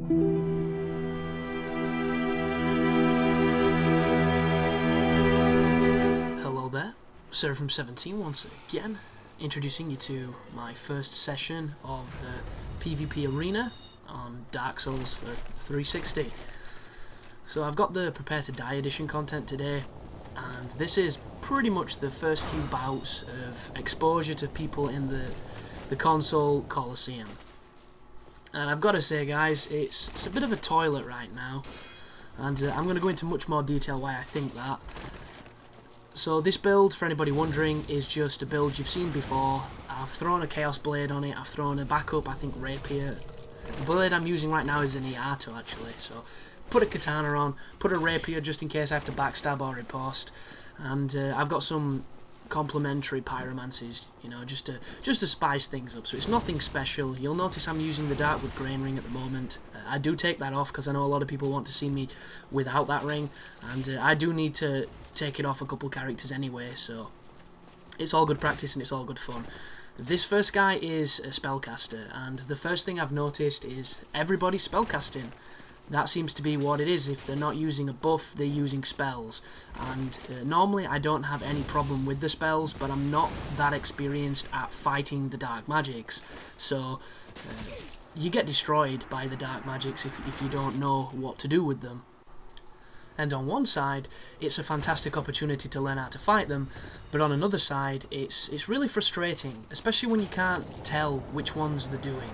Hello there, Seraphim17 once again, introducing you to my first session of the PvP arena on Dark Souls for 360. So I've got the Prepare to Die edition content today, and this is pretty much the first few bouts of exposure to people in the console Coliseum. And I've got to say, guys, it's a bit of a toilet right now, and I'm going to go into much more detail why I think that. So this build, for anybody wondering, is just a build you've seen before. I've thrown a Chaos Blade on it, I've thrown a backup, I think, Rapier. The blade I'm using right now is an Iato, actually, so put a Katana on, put a Rapier just in case I have to backstab or riposte, and I've got some complementary pyromancies, you know, just to spice things up. So it's nothing special. You'll notice I'm using the Darkwood Grain Ring at the moment. I do take that off because I know a lot of people want to see me without that ring, and I do need to take it off a couple characters anyway, so it's all good practice and it's all good fun. This first guy is a spellcaster, and the first thing I've noticed is everybody's spellcasting. That seems to be what it is. If they're not using a buff, they're using spells. And normally I don't have any problem with the spells, but I'm not that experienced at fighting the dark magics. So you get destroyed by the dark magics if you don't know what to do with them. And on one side, it's a fantastic opportunity to learn how to fight them, but on another side, it's really frustrating, especially when you can't tell which ones they're doing.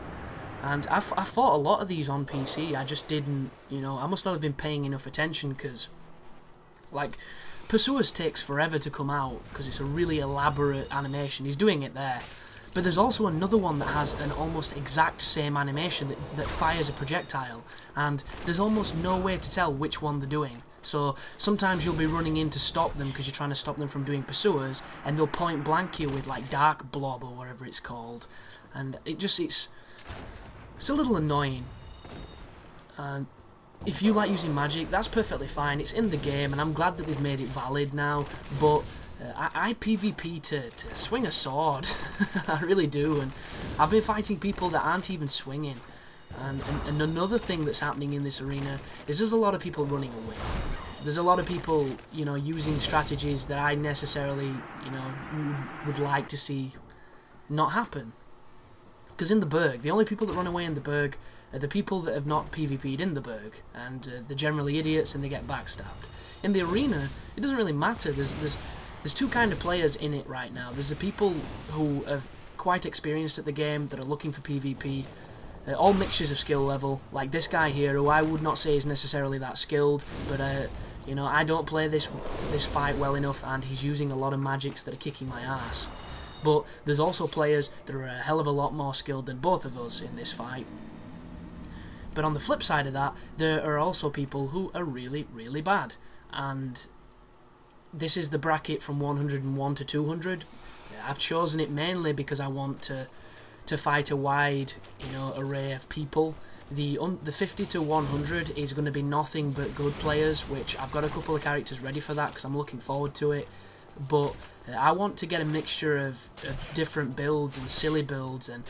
And I fought a lot of these on PC, I just didn't, you know, I must not have been paying enough attention, because, like, Pursuers takes forever to come out, because it's a really elaborate animation. He's doing it there. But there's also another one that has an almost exact same animation that fires a projectile, and there's almost no way to tell which one they're doing. So sometimes you'll be running in to stop them because you're trying to stop them from doing Pursuers, and they'll point blank you with, like, Dark Blob or whatever it's called. And it's a little annoying. And if you like using magic, that's perfectly fine. It's in the game, and I'm glad that they've made it valid now. But I PvP to swing a sword. I really do. And I've been fighting people that aren't even swinging. And another thing that's happening in this arena is there's a lot of people running away. There's a lot of people, you know, using strategies that I necessarily, you know, would like to see not happen. Because in the Berg, the only people that run away in the Berg are the people that have not PvP'd in the Berg, and they're generally idiots and they get backstabbed. In the arena, it doesn't really matter. There's two kind of players in it right now. There's the people who are quite experienced at the game that are looking for PvP, all mixtures of skill level, like this guy here, who I would not say is necessarily that skilled, but you know, I don't play this fight well enough, and he's using a lot of magics that are kicking my ass. But there's also players that are a hell of a lot more skilled than both of us in this fight. But on the flip side of that, there are also people who are really, really bad. And this is the bracket from 101 to 200. I've chosen it mainly because I want to fight a wide, you know, array of people. The 50 to 100 is going to be nothing but good players, which I've got a couple of characters ready for that because I'm looking forward to it. But I want to get a mixture of different builds and silly builds, and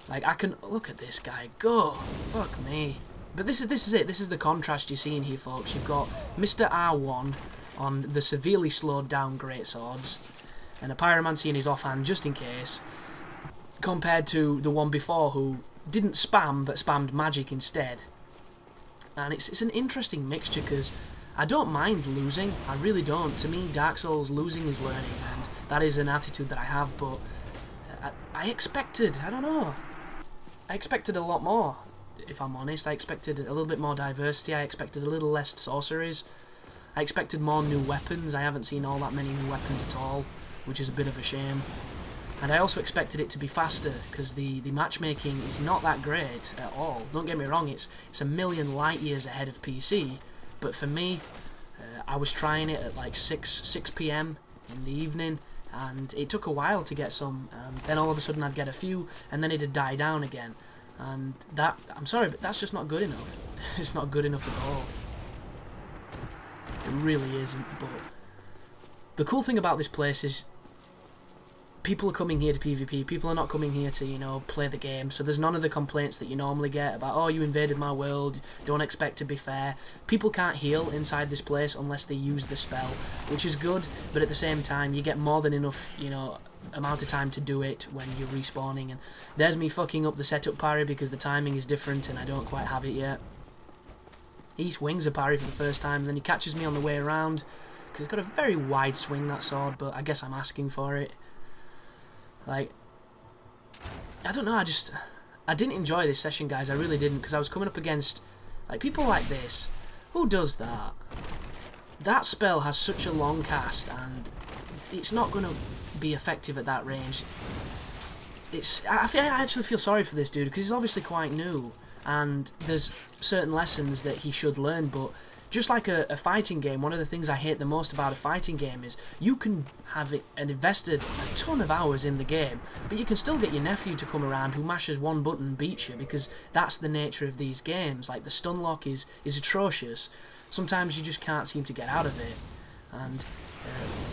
like, I can look at this guy go, fuck me. But this is it. This is the contrast you're seeing here, folks. You've got Mr. R1 on the severely slowed down greatswords, and a pyromancy in his offhand just in case, compared to the one before who didn't spam but spammed magic instead. And it's an interesting mixture because I don't mind losing, I really don't. To me, Dark Souls, losing is learning, and that is an attitude that I have, but I expected, I don't know, I expected a lot more, if I'm honest. I expected a little bit more diversity, I expected a little less sorceries, I expected more new weapons. I haven't seen all that many new weapons at all, which is a bit of a shame. And I also expected it to be faster, because the matchmaking is not that great at all. Don't get me wrong, it's a million light years ahead of PC, but for me, I was trying it at like 6 PM in the evening, and it took a while to get some, and then all of a sudden I'd get a few, and then it'd die down again. And that, I'm sorry, but that's just not good enough. It's not good enough at all. It really isn't. But the cool thing about this place is people are coming here to PvP, people are not coming here to, you know, play the game, so there's none of the complaints that you normally get about, oh, you invaded my world, don't expect to be fair. People can't heal inside this place unless they use the spell, which is good, but at the same time, you get more than enough, you know, amount of time to do it when you're respawning, and there's me fucking up the setup parry because the timing is different and I don't quite have it yet. He swings a parry for the first time, and then he catches me on the way around, because it's got a very wide swing, that sword, but I guess I'm asking for it. Like, I don't know, I didn't enjoy this session, guys, I really didn't, because I was coming up against, like, people like this. Who does that? That spell has such a long cast, and it's not going to be effective at that range. I actually feel sorry for this dude, because he's obviously quite new, and there's certain lessons that he should learn, but just like a fighting game, one of the things I hate the most about a fighting game is you can have invested a ton of hours in the game, but you can still get your nephew to come around who mashes one button and beats you, because that's the nature of these games. Like, the stun lock is atrocious. Sometimes you just can't seem to get out of it. And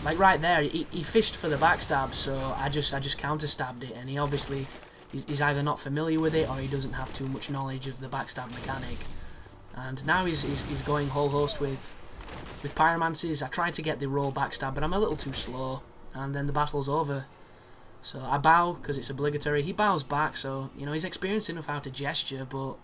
like right there, he fished for the backstab, so I just counter-stabbed it, and he obviously, he's either not familiar with it or he doesn't have too much knowledge of the backstab mechanic. And now he's going whole host with pyromancies. I tried to get the roll backstab, but I'm a little too slow, and then the battle's over. So I bow, because it's obligatory. He bows back, so, you know, he's experienced enough how to gesture, but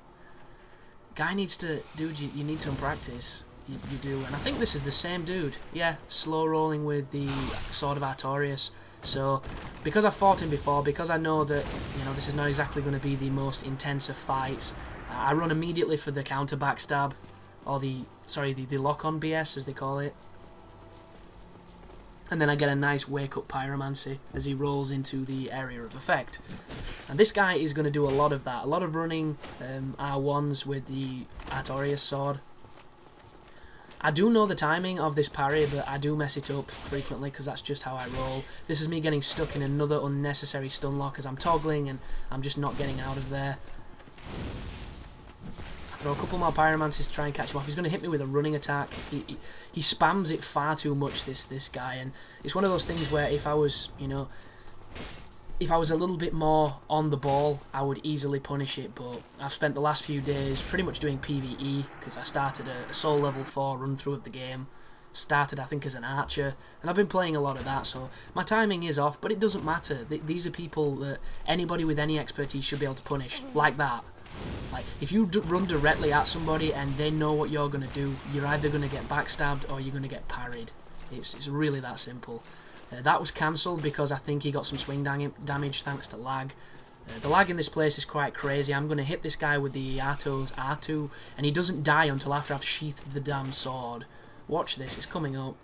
guy needs to, dude, you need some practice. You do, and I think this is the same dude. Yeah, slow rolling with the Sword of Artorias. So, because I've fought him before, because I know that, you know, this is not exactly going to be the most intense of fights, I run immediately for the counter backstab, or the lock-on BS as they call it. And then I get a nice wake-up pyromancy as he rolls into the area of effect. And this guy is going to do a lot of that, a lot of running R1s with the Artorias sword. I do know the timing of this parry, but I do mess it up frequently because that's just how I roll. This is me getting stuck in another unnecessary stun lock as I'm toggling and I'm just not getting out of there. I throw a couple more pyromancies to try and catch him off. He's going to hit me with a running attack. He spams it far too much, this guy, and it's one of those things where if I was, you know, if I was a little bit more on the ball, I would easily punish it, but I've spent the last few days pretty much doing PvE, because I started a soul level 4 run through of the game. Started, I think, as an archer, and I've been playing a lot of that, so my timing is off, but it doesn't matter. These are people that anybody with any expertise should be able to punish, like that. Like, if you run directly at somebody and they know what you're going to do, you're either going to get backstabbed or you're going to get parried. It's really that simple. That was cancelled because I think he got some swing damage thanks to lag. The lag in this place is quite crazy. I'm going to hit this guy with the Arto's R2, and he doesn't die until after I've sheathed the damn sword. Watch this, it's coming up.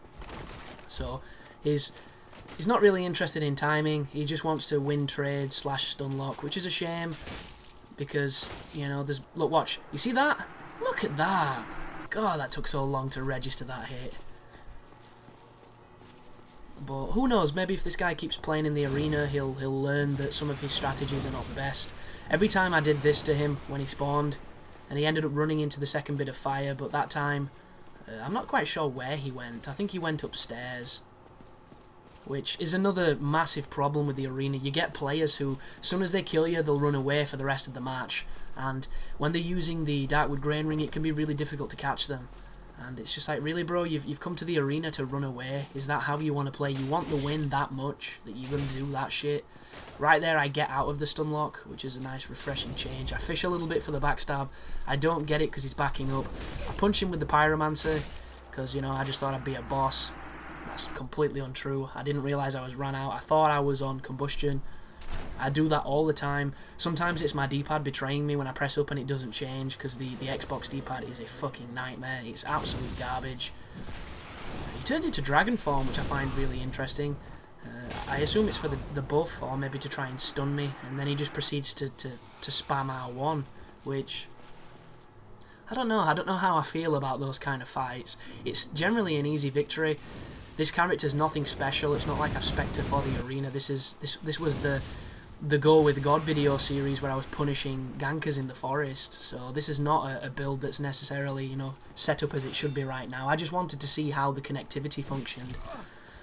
So, he's not really interested in timing. He just wants to win trade / stun lock, which is a shame. Because, you know, there's... Look, watch. You see that? Look at that! God, that took so long to register that hit. But who knows, maybe if this guy keeps playing in the arena, he'll learn that some of his strategies are not the best. Every time I did this to him when he spawned, and he ended up running into the second bit of fire, but that time, I'm not quite sure where he went. I think he went upstairs. Which is another massive problem with the arena. You get players who, as soon as they kill you, they'll run away for the rest of the match. And when they're using the Darkwood Grain Ring, it can be really difficult to catch them. And it's just like, really, bro, you've come to the arena to run away? Is that how you want to play? You want the win that much that you're going to do that shit? Right there, I get out of the stun lock, which is a nice, refreshing change. I fish a little bit for the backstab. I don't get it because he's backing up. I punch him with the Pyromancer because, you know, I just thought I'd be a boss. That's completely untrue. I didn't realise I was ran out. I thought I was on combustion. I do that all the time. Sometimes it's my D-pad betraying me when I press up and it doesn't change, because the Xbox D-pad is a fucking nightmare. It's absolute garbage. He turns into dragon form, which I find really interesting. I assume it's for the buff, or maybe to try and stun me, and then he just proceeds to spam R1, which... I don't know how I feel about those kind of fights. It's generally an easy victory. This character's nothing special. It's not like I've spec'd her for the arena. This was the Go With God video series where I was punishing gankers in the forest. So this is not a build that's necessarily, you know, set up as it should be right now. I just wanted to see how the connectivity functioned.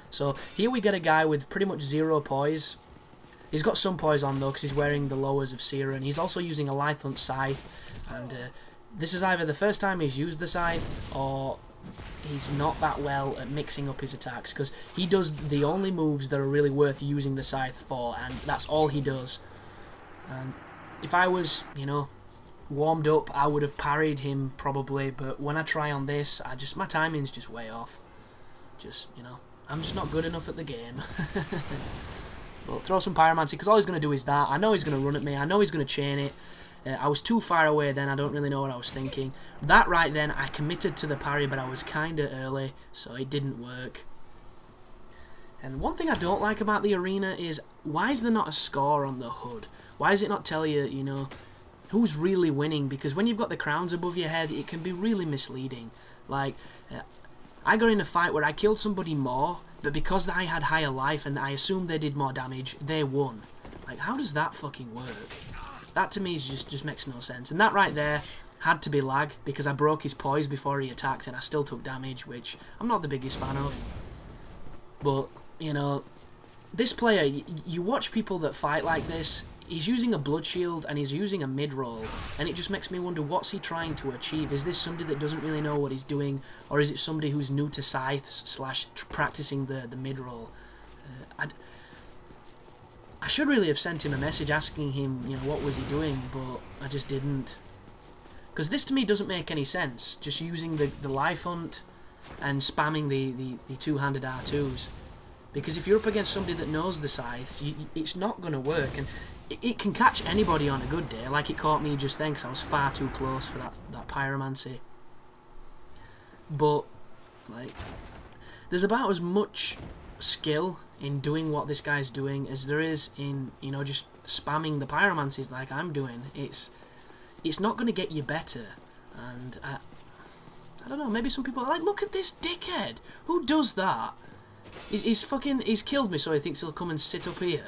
So here we get a guy with pretty much zero poise. He's got some poise on though, because he's wearing the lowers of Sierra, and he's also using a Lithe Hunt scythe, and this is either the first time he's used the scythe, or he's not that well at mixing up his attacks, because he does the only moves that are really worth using the scythe for, and that's all he does. And if I was, you know, warmed up, I would have parried him probably, but when I try on this, my timing's just way off. Just, you know, I'm just not good enough at the game. But throw some pyromancy, because all he's going to do is that. I know he's going to run at me, I know he's going to chain it. I was too far away then, I don't really know what I was thinking. That right then, I committed to the parry, but I was kinda early, so it didn't work. And one thing I don't like about the arena is, why is there not a score on the HUD? Why does it not tell you, you know, who's really winning? Because when you've got the crowns above your head, it can be really misleading. Like, I got in a fight where I killed somebody more, but because I had higher life and I assumed they did more damage, they won. Like, how does that fucking work? That to me just makes no sense. And that right there had to be lag, because I broke his poise before he attacked and I still took damage, which I'm not the biggest fan of. But, you know, this player, you watch people that fight like this, he's using a blood shield and he's using a mid-roll, and it just makes me wonder, what's he trying to achieve? Is this somebody that doesn't really know what he's doing, or is it somebody who's new to scythes / practicing the mid-roll? I should really have sent him a message asking him, you know, what was he doing, but I just didn't. Because this to me doesn't make any sense, just using the Life Hunt and spamming the two-handed R2s. Because if you're up against somebody that knows the scythes, it's not going to work, and it can catch anybody on a good day, like it caught me just then, because I was far too close for that pyromancy. But, like, there's about as much skill in doing what this guy's doing as there is in, you know, just spamming the pyromancies like I'm doing. It's not going to get you better, and I don't know, maybe some people are like, look at this dickhead, who does that? He's killed me, so he thinks he'll come and sit up here.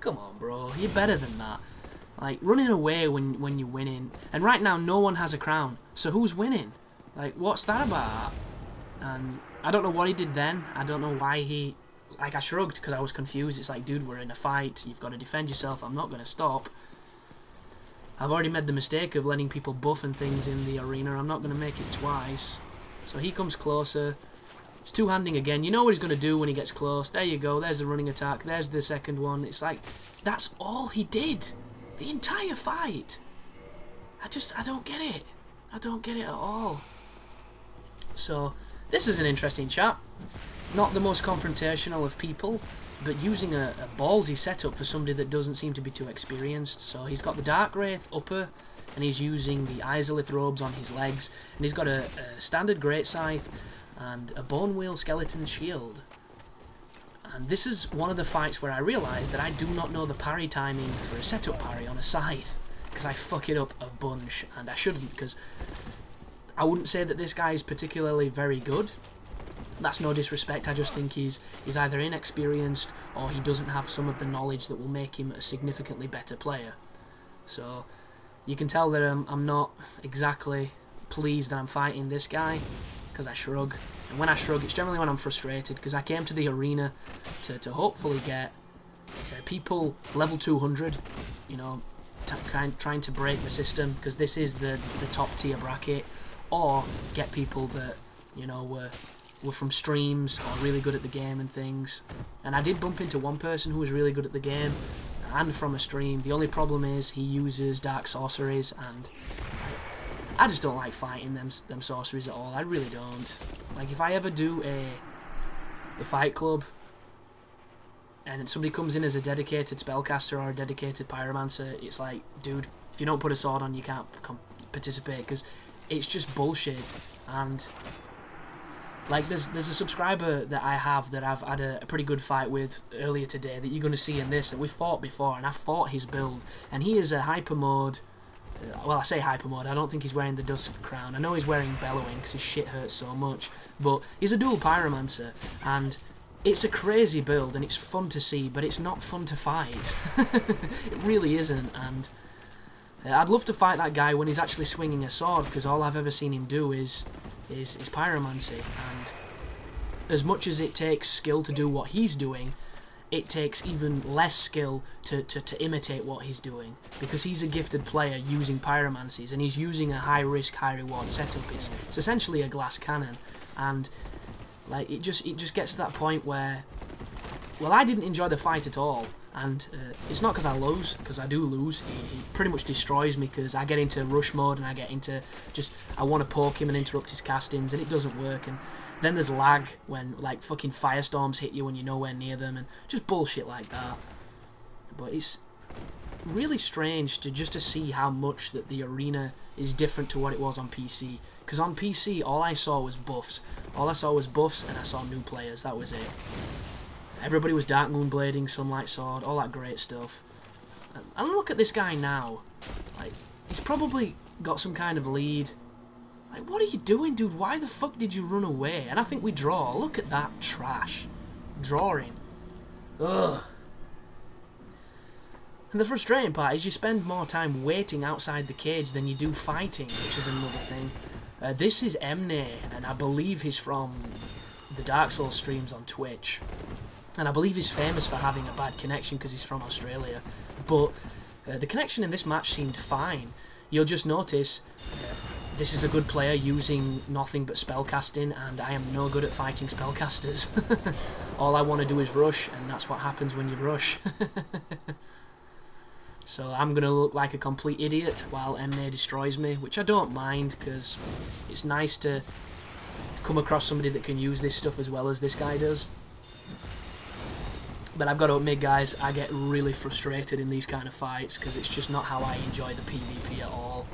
Come on, bro, you're better than that. Like, running away when you're winning, and right now no one has a crown, so who's winning? Like, what's that about? And I don't know what he did then. I don't know why he... Like, I shrugged because I was confused. It's like, dude, we're in a fight. You've got to defend yourself. I'm not going to stop. I've already made the mistake of letting people buff and things in the arena. I'm not going to make it twice. So he comes closer. He's two-handing again. You know what he's going to do when he gets close. There you go. There's the running attack. There's the second one. It's like, that's all he did. The entire fight. I don't get it. I don't get it at all. So... this is an interesting chat. Not the most confrontational of people, but using a ballsy setup for somebody that doesn't seem to be too experienced. So he's got the Dark Wraith upper, and he's using the Izalith robes on his legs, and he's got a standard Great Scythe and a Bone Wheel Skeleton Shield. And this is one of the fights where I realised that I do not know the parry timing for a setup parry on a Scythe, because I fuck it up a bunch, and I shouldn't, because I wouldn't say that this guy is particularly very good. That's no disrespect, I just think he's either inexperienced or he doesn't have some of the knowledge that will make him a significantly better player. So you can tell that I'm not exactly pleased that I'm fighting this guy, because I shrug. And when I shrug, it's generally when I'm frustrated, because I came to the arena to hopefully get people level 200, you know, trying to break the system, because this is the top tier bracket, or get people that, you know, were from streams or really good at the game and things. And I did bump into one person who was really good at the game and from a stream. The only problem is he uses dark sorceries, and I just don't like fighting them sorceries at all. I really don't. Like, if I ever do a fight club and somebody comes in as a dedicated spellcaster or a dedicated pyromancer, it's like, dude, if you don't put a sword on, you can't participate, because it's just bullshit. And like, there's a subscriber that I have that I've had a pretty good fight with earlier today that you're going to see in this, that we've fought before, and I've fought his build, and he is a hyper mode. Well, I say hyper mode, I don't think he's wearing the Dusk Crown. I know he's wearing Bellowing because his shit hurts so much, but he's a dual pyromancer, and it's a crazy build, and it's fun to see, but it's not fun to fight. It really isn't. And I'd love to fight that guy when he's actually swinging a sword, because all I've ever seen him do is pyromancy. And as much as it takes skill to do what he's doing, it takes even less skill to imitate what he's doing, because he's a gifted player using pyromancies, and he's using a high risk, high reward setup. It's essentially a glass cannon, and like it just gets to that point where, well, I didn't enjoy the fight at all, and it's not because I lose, because I do lose. He pretty much destroys me because I get into rush mode and I get into I want to poke him and interrupt his castings, and it doesn't work. And then there's lag when like fucking firestorms hit you when you're nowhere near them, and just bullshit like that. But it's really strange to see how much that the arena is different to what it was on PC. Because on PC, all I saw was buffs. All I saw was buffs, and I saw new players. That was it. Everybody was Dark Moon blading, Sunlight Sword, all that great stuff. And look at this guy now. Like, he's probably got some kind of lead. Like, what are you doing, dude? Why the fuck did you run away? And I think we draw. Look at that trash. Drawing. Ugh. And the frustrating part is you spend more time waiting outside the cage than you do fighting, which is another thing. This is Emne, and I believe he's from the Dark Souls streams on Twitch. And I believe he's famous for having a bad connection because he's from Australia. But the connection in this match seemed fine. You'll just notice this is a good player using nothing but spellcasting, and I am no good at fighting spellcasters. All I want to do is rush, and that's what happens when you rush. So I'm going to look like a complete idiot while Emne destroys me, which I don't mind, because it's nice to come across somebody that can use this stuff as well as this guy does. But I've got to admit, guys, I get really frustrated in these kind of fights because it's just not how I enjoy the PvP at all.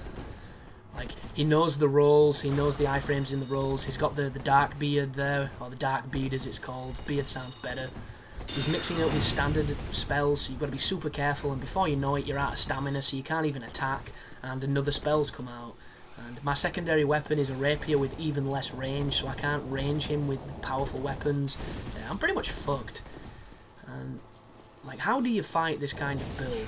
Like, he knows the roles, he knows the iframes in the roles, he's got the dark beard there, or the dark bead as it's called. Beard sounds better. He's mixing it with standard spells, so you've got to be super careful, and before you know it, you're out of stamina, so you can't even attack, and another spell's come out. And my secondary weapon is a rapier with even less range, so I can't range him with powerful weapons. Yeah, I'm pretty much fucked. And, like, how do you fight this kind of build?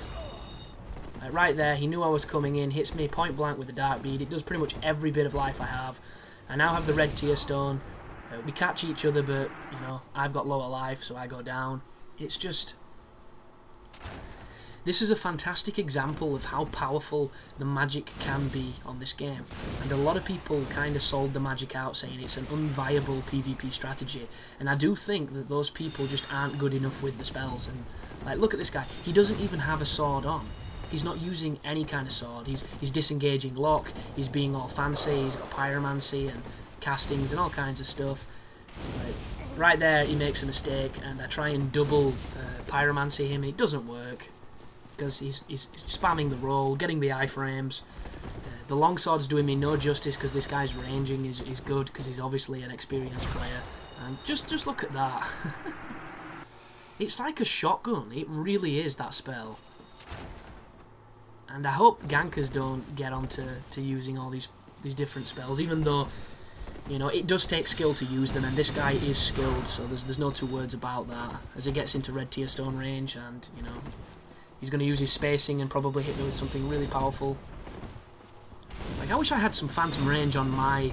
Like, right there, he knew I was coming in, hits me point blank with the dark bead. It does pretty much every bit of life I have. I now have the red tier stone. We catch each other, but, you know, I've got lower life, so I go down. It's just... This is a fantastic example of how powerful the magic can be on this game. And a lot of people kind of sold the magic out, saying it's an unviable PvP strategy. And I do think that those people just aren't good enough with the spells. And, like, look at this guy. He doesn't even have a sword on. He's not using any kind of sword. He's disengaging lock. He's being all fancy. He's got pyromancy and castings and all kinds of stuff. Right there, he makes a mistake, and I try and double pyromancy him. It doesn't work, because he's spamming the roll, getting the iframes. The longsword's doing me no justice because this guy's ranging is good, because he's obviously an experienced player. And just look at that. It's like a shotgun. It really is, that spell. And I hope gankers don't get onto using all these different spells, even though, you know, it does take skill to use them, and this guy is skilled, so there's no two words about that. As he gets into red tier stone range, and, you know, he's going to use his spacing and probably hit me with something really powerful. Like, I wish I had some phantom range on my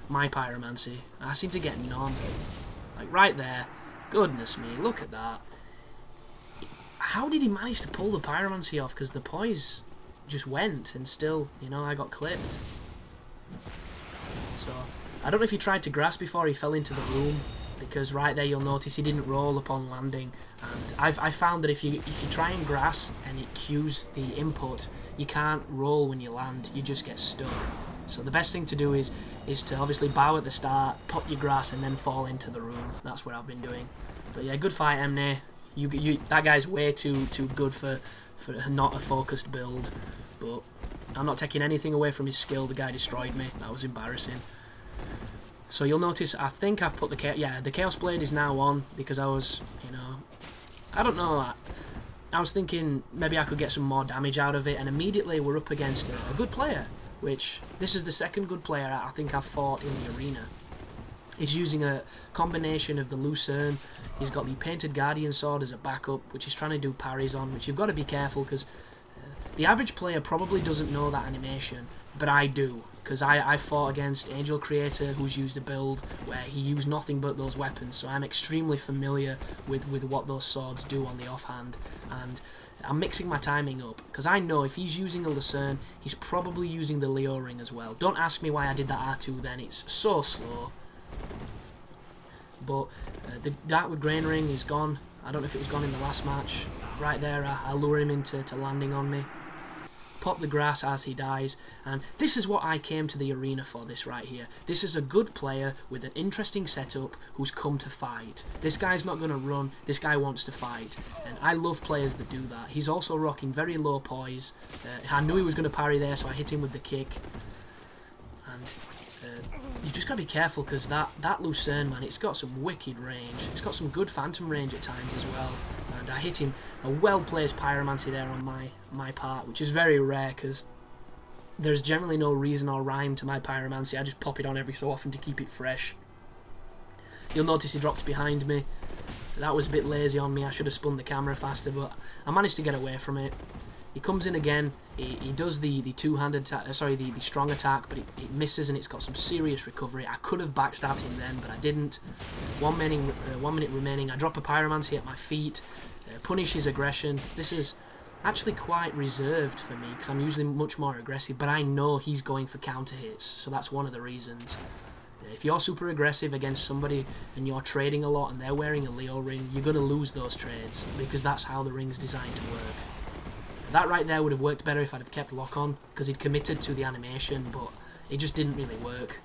pyromancy. I seem to get none. Like, right there. Goodness me, look at that. How did he manage to pull the pyromancy off? Because the poise just went, and still, you know, I got clipped. So, I don't know if he tried to grasp before he fell into the room, because right there you'll notice he didn't roll upon landing. And I found that if you try and grass and it cues the input, you can't roll when you land, you just get stuck. So the best thing to do is to obviously bow at the start, pop your grass, and then fall into the room. That's what I've been doing. But yeah, good fight, Emne. That guy's way too good for not a focused build. But I'm not taking anything away from his skill. The guy destroyed me. That was embarrassing. So you'll notice, I think I've put the Chaos Blade is now on, because I was, you know, I don't know, I was thinking maybe I could get some more damage out of it, and immediately we're up against a good player, which, this is the second good player I think I've fought in the arena. He's using a combination of the Lucerne, he's got the Painted Guardian Sword as a backup, which he's trying to do parries on, which you've got to be careful, because the average player probably doesn't know that animation, but I do. Because I fought against Angel Creator, who's used a build where he used nothing but those weapons, so I'm extremely familiar with what those swords do on the offhand, and I'm mixing my timing up, because I know if he's using a Lucerne, he's probably using the Leo ring as well. Don't ask me why I did that R2 then, it's so slow. But the Darkwood Grain ring is gone. I don't know if it was gone in the last match. Right there, I lure him into landing on me. Pop the grass as he dies, and this is what I came to the arena for, this right here. This is a good player with an interesting setup who's come to fight. This guy's not going to run, this guy wants to fight, and I love players that do that. He's also rocking very low poise. I knew he was going to parry there, so I hit him with the kick. And you just got to be careful, because that Lucerne, man, it's got some wicked range. It's got some good phantom range at times as well. And I hit him a well-placed pyromancy there on my part, which is very rare, because there's generally no reason or rhyme to my pyromancy. I just pop it on every so often to keep it fresh. You'll notice he dropped behind me. That was a bit lazy on me. I should have spun the camera faster, but I managed to get away from it. He comes in again. He does the two-handed, the strong attack, but it misses, and it's got some serious recovery. I could have backstabbed him then, but I didn't. 1 minute remaining. I drop a pyromancy at my feet, punish his aggression. This is actually quite reserved for me, because I'm usually much more aggressive, but I know he's going for counter hits, so that's one of the reasons. If you're super aggressive against somebody and you're trading a lot and they're wearing a Leo ring, you're going to lose those trades, because that's how the ring's designed to work. That right there would have worked better if I'd have kept lock on, because he'd committed to the animation, but it just didn't really work.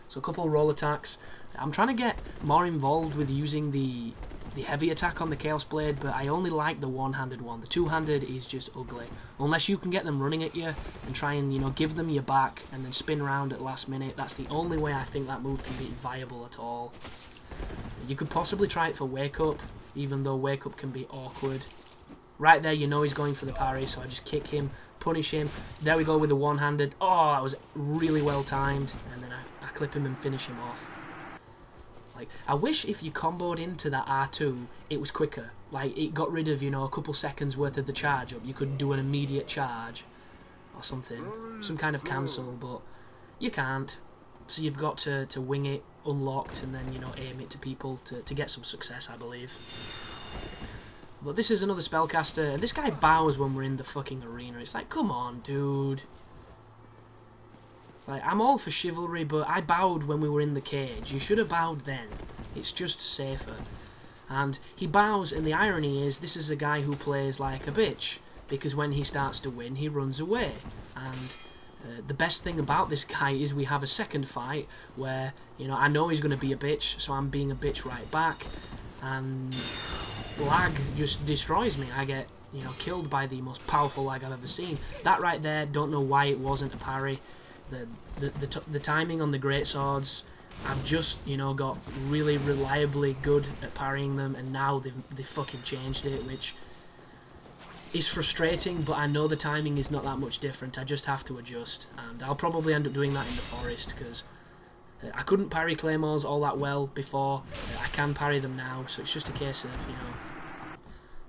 So a couple roll attacks. I'm trying to get more involved with using the heavy attack on the Chaos Blade, but I only like the one-handed one. The two-handed is just ugly. Unless you can get them running at you and try and, you know, give them your back and then spin around at the last minute, that's the only way I think that move can be viable at all. You could possibly try it for Wake Up, even though Wake Up can be awkward. Right there, you know he's going for the parry, so I just kick him, punish him. There we go with the one-handed. Oh, that was really well timed. And then I clip him and finish him off. Like, I wish if you comboed into that R2, it was quicker. Like, it got rid of, you know, a couple seconds worth of the charge up. You could do an immediate charge or something. Some kind of cancel, but you can't. So you've got to wing it unlocked and then, you know, aim it to people to get some success, I believe. But this is another spellcaster, and this guy bows when we're in the fucking arena. It's like, come on, dude. Like, I'm all for chivalry, but I bowed when we were in the cage. You should have bowed then. It's just safer. And he bows, and the irony is, this is a guy who plays like a bitch, because when he starts to win, he runs away. And the best thing about this guy is we have a second fight where, you know, I know he's going to be a bitch, so I'm being a bitch right back. And lag just destroys me. I get, you know, killed by the most powerful lag I've ever seen. That right there, don't know why it wasn't a parry. The timing on the greatswords, I've just, you know, got really reliably good at parrying them, and now they've fucking changed it, which is frustrating, but I know the timing is not that much different. I just have to adjust, and I'll probably end up doing that in the forest, because I couldn't parry claymores all that well before. I can parry them now, so it's just a case of, you know,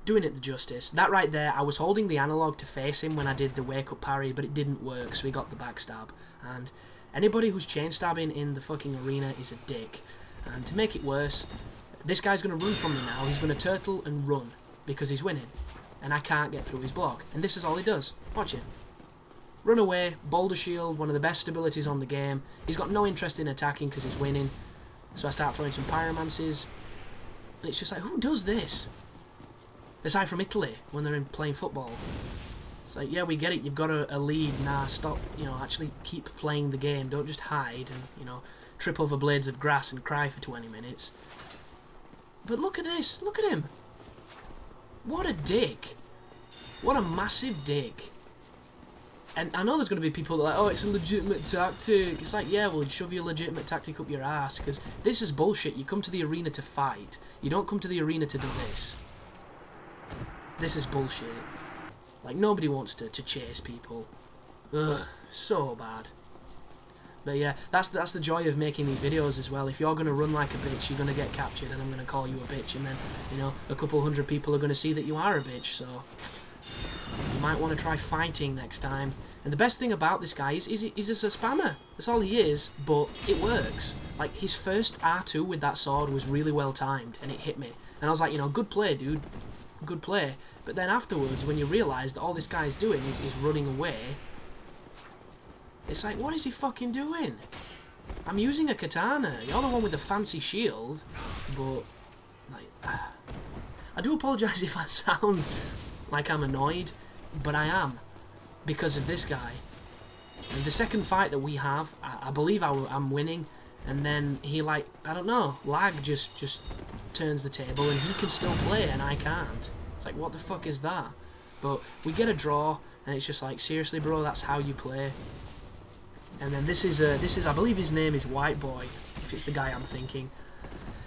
doing it the justice. That right there, I was holding the analog to face him when I did the wake up parry, but it didn't work, so he got the backstab. And anybody who's chain stabbing in the fucking arena is a dick. And to make it worse, this guy's going to run from me now. He's going to turtle and run, because he's winning. And I can't get through his block. And this is all he does. Watch it. Run away, Boulder Shield, one of the best abilities on the game. He's got no interest in attacking because he's winning. So I start throwing some pyromancies. And it's just like, who does this? Aside from Italy, when they're playing football. It's like, yeah, we get it, you've got a lead. Nah, stop, you know, actually keep playing the game. Don't just hide and, you know, trip over blades of grass and cry for 20 minutes. But look at this, look at him. What a dick. What a massive dick. And I know there's going to be people that are like, oh, it's a legitimate tactic. It's like, yeah, well, shove your legitimate tactic up your ass, because this is bullshit. You come to the arena to fight. You don't come to the arena to do this. This is bullshit. Like, nobody wants to chase people. Ugh, so bad. But yeah, that's the joy of making these videos as well. If you're going to run like a bitch, you're going to get captured, and I'm going to call you a bitch, and then, you know, a couple hundred people are going to see that you are a bitch, so You might want to try fighting next time. And the best thing about this guy is he's a spammer. That's all he is, but it works. Like, his first R2 with that sword was really well timed, and it hit me. And I was like, you know, good play, dude. Good play. But then afterwards, when you realise that all this guy's doing is running away, it's like, what is he fucking doing? I'm using a katana. You're the one with the fancy shield, but, like, I do apologise if I sound like I'm annoyed, but I am, because of this guy. And the second fight that we have, I believe I'm winning, and then he, like, I don't know, lag just turns the table, and he can still play, and I can't. It's like, what the fuck is that? But we get a draw, and it's just like, seriously, bro, that's how you play. And then this is I believe his name is White Boy, if it's the guy I'm thinking.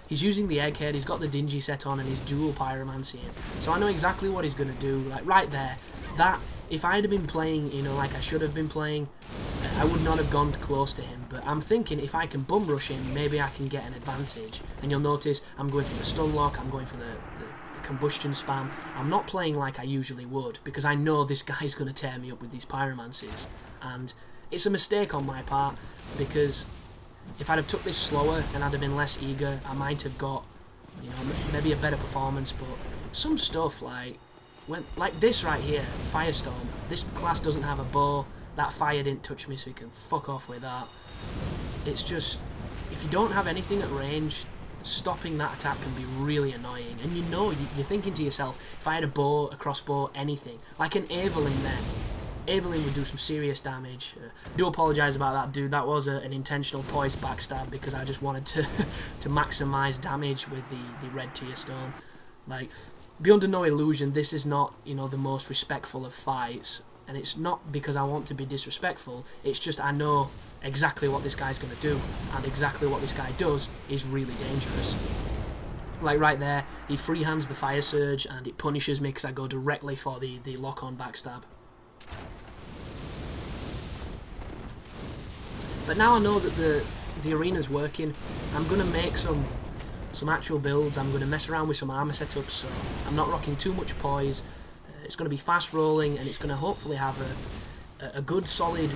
He's using the egghead, he's got the dingy set on, and he's dual pyromancy. So I know exactly what he's going to do, like right there. That, if I'd have been playing, you know, like I should have been playing, I would not have gone close to him. But I'm thinking if I can bum rush him, maybe I can get an advantage. And you'll notice I'm going for the stun lock, I'm going for the combustion spam. I'm not playing like I usually would, because I know this guy's going to tear me up with these pyromancies. And it's a mistake on my part, because if I'd have took this slower and I'd have been less eager, I might have got, you know, maybe a better performance. But some stuff like this right here, Firestorm, this class doesn't have a bow, that fire didn't touch me, so you can fuck off with that. It's just, if you don't have anything at range, stopping that attack can be really annoying. And you know, you're thinking to yourself, if I had a bow, a crossbow, anything, like an Evelyn then, Evelyn would do some serious damage. I do apologise about that, dude. That was an intentional poised backstab, because I just wanted to maximise damage with the red tier stone. Like, be under no illusion, this is not, you know, the most respectful of fights, and it's not because I want to be disrespectful. It's just I know exactly what this guy's going to do, and exactly what this guy does is really dangerous. Like right there, he freehands the fire surge, and it punishes me because I go directly for the lock-on backstab. But now I know that the arena's working, I'm going to make some actual builds. I'm going to mess around with some armor setups, so I'm not rocking too much poise. It's going to be fast rolling, and it's going to hopefully have a good solid,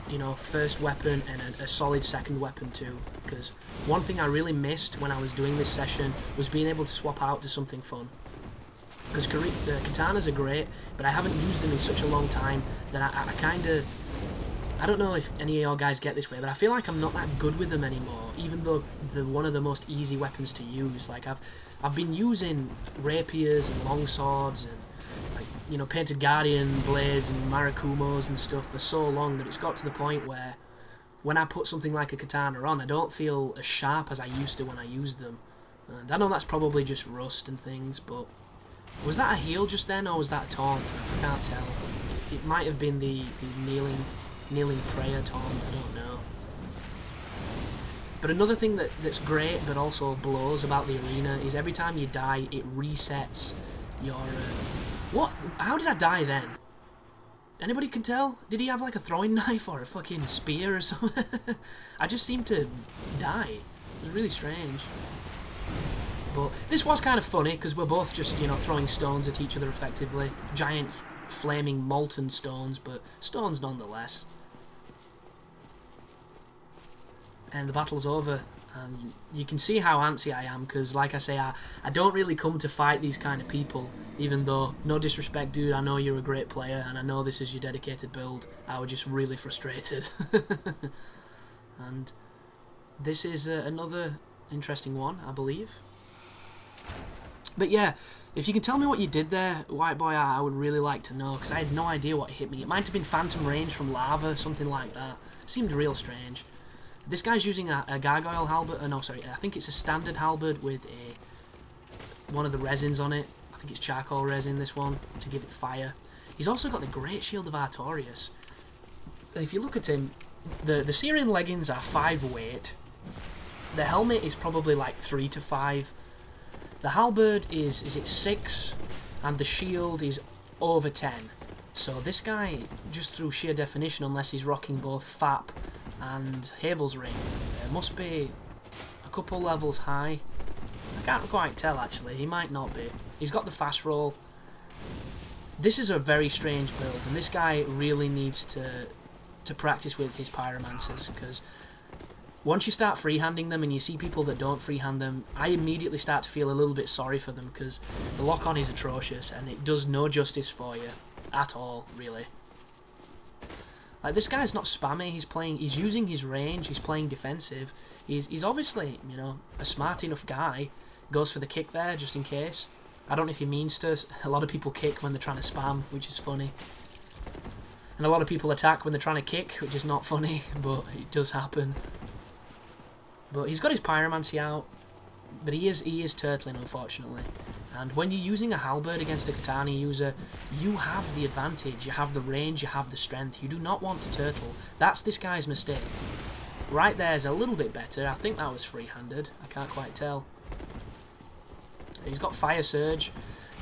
you know, first weapon and a solid second weapon too. Because one thing I really missed when I was doing this session was being able to swap out to something fun. Because katanas are great, but I haven't used them in such a long time that I kind of... I don't know if any of y'all guys get this way, but I feel like I'm not that good with them anymore, even though they're one of the most easy weapons to use. Like, I've been using rapiers and longswords and, like, you know, painted guardian blades and marakumos and stuff for so long that it's got to the point where when I put something like a katana on, I don't feel as sharp as I used to when I used them. And I know that's probably just rust and things, but was that a heal just then, or was that a taunt? I can't tell. It might have been the kneeling prayer taunt, I don't know. But another thing that's great but also blows about the arena is every time you die, it resets your... What? How did I die then? Anybody can tell? Did he have like a throwing knife or a fucking spear or something? I just seemed to die. It was really strange. But this was kind of funny because we're both just, you know, throwing stones at each other effectively. Giant flaming molten stones, but stones nonetheless. And the battle's over, and you can see how antsy I am, because like I say, I don't really come to fight these kind of people, even though, no disrespect dude, I know you're a great player, and I know this is your dedicated build. I was just really frustrated. And this is another interesting one, I believe. But yeah, if you can tell me what you did there, White Boy, I would really like to know, because I had no idea what hit me. It might have been phantom range from lava, something like that. It seemed real strange. This guy's using a gargoyle halberd, no sorry, I think it's a standard halberd with one of the resins on it. I think it's charcoal resin, this one, to give it fire. He's also got the Great Shield of Artorias. If you look at him, the Syrian leggings are 5 weight. The helmet is probably like 3 to 5. The halberd is it 6, and the shield is over 10. So this guy, just through sheer definition, unless he's rocking both FAP and Havel's Ring, must be a couple levels high. I can't quite tell actually, he might not be. He's got the fast roll. This is a very strange build, and this guy really needs to practice with his pyromancers, because once you start freehanding them and you see people that don't freehand them, I immediately start to feel a little bit sorry for them, because the lock-on is atrocious and it does no justice for you at all, really. Like, this guy's not spammy, he's using his range, he's playing defensive, he's obviously, you know, a smart enough guy. Goes for the kick there, just in case. I don't know if he means to. A lot of people kick when they're trying to spam, which is funny. And a lot of people attack when they're trying to kick, which is not funny, but it does happen. But he's got his pyromancy out, but he is turtling, unfortunately. And when you're using a halberd against a katana user, you have the advantage, you have the range, you have the strength. You do not want to turtle. That's this guy's mistake. Right there's a little bit better. I think that was free-handed. I can't quite tell. He's got Fire Surge,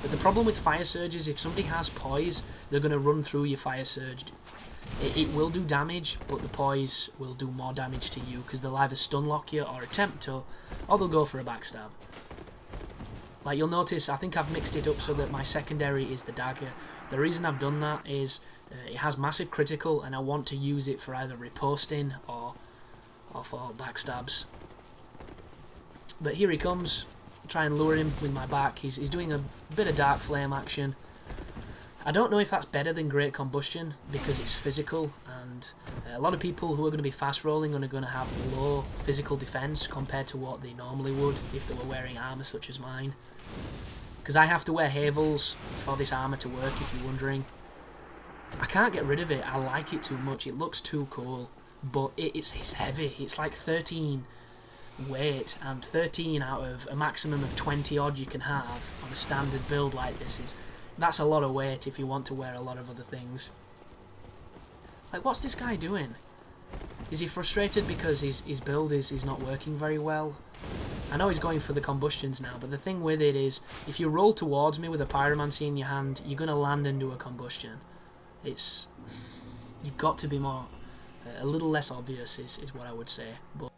but the problem with Fire Surge is if somebody has poise, they're going to run through your Fire Surge. It will do damage, but the poise will do more damage to you, because they'll either stun lock you or attempt to, or they'll go for a backstab. Like, you'll notice, I think I've mixed it up so that my secondary is the dagger. The reason I've done that is it has massive critical, and I want to use it for either riposting or for backstabs. But here he comes. Try and lure him with my back. He's doing a bit of Dark Flame action. I don't know if that's better than Great Combustion, because it's physical, and a lot of people who are going to be fast rolling are going to have low physical defense compared to what they normally would if they were wearing armor such as mine. Because I have to wear Havels for this armor to work, if you're wondering. I can't get rid of it. I like it too much. It looks too cool, but it's heavy. It's like 13 weight, and 13 out of a maximum of 20 odd you can have on a standard build like this that's a lot of weight if you want to wear a lot of other things. Like, what's this guy doing? Is he frustrated because his build is not working very well? I know he's going for the combustions now, but the thing with it is, if you roll towards me with a pyromancy in your hand, you're going to land into a combustion. You've got to be more, a little less obvious is what I would say. But